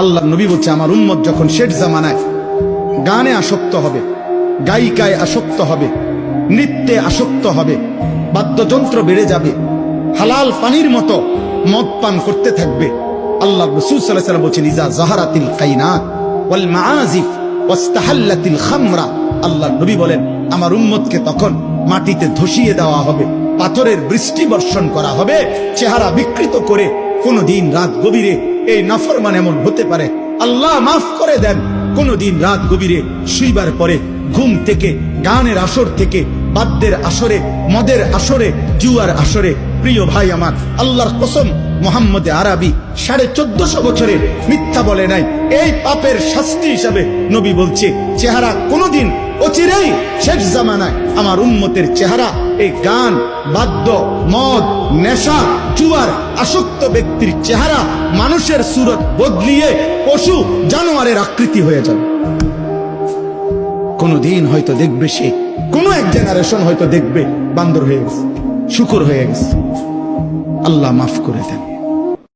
আল্লাহ নবী বলছে আমার উম্মত যখন শেষ জামানায় গানে আসক্ত হবে, গায়িকায় আসক্ত হবে, নৃত্যে আসক্ত হবে, বাদ্যযন্ত্র বেড়ে যাবে, হালাল পানির মতো মদ পান করতে থাকবে। আল্লাহ রাসূল সাল্লাল্লাহু আলাইহি ওয়াসাল্লাম বলেছেন ইজা যাহারাতিল কাইনাত ওয়াল মাআজিফ ওয়াস্তাহাল্লাতিল খামরা, আল্লাহ নবী বলেন আমার উম্মতকে তখন মাটিতে ধসিয়ে দেওয়া হবে, পাথরের বৃষ্টি বর্ষণ করা হবে, চেহারা বিকৃত করে। কোনদিন রাত গভীরে এই নাফরমান এমন হতে পারে, আল্লাহ মাফ করে দেন, কোনদিন রাত গভীরে শুইবার পরে ঘুম থেকে, গানের আসর থেকে, বাদ্যের আসরে, মদের আসরে, জুয়ার আসরে, প্রিয় ভাই আমার, আল্লাহর কসম মুহাম্মদ আরবি 1450 বছরে মিথ্যা বলে নাই। এই পাপের শাস্তি হিসাবে নবী বলছে চেহারা কোনদিন অচিরেই শেষ জামানায় আমার উম্মতের চেহারা এই গান, বাদ্য, মদ, নেশা, জুয়ার আসক্ত ব্যক্তির চেহারা মানুষের সুরত বদলিয়ে পশু জানোয়ারের আকৃতি হয়ে যাবে। কোনদিন হয়তো দেখবে সে, কোন এক জেনারেশন হয়তো দেখবে বান্দর হয়ে গেছে, শুকর হয়ে গেছে। আল্লাহ মাফ করে দেন।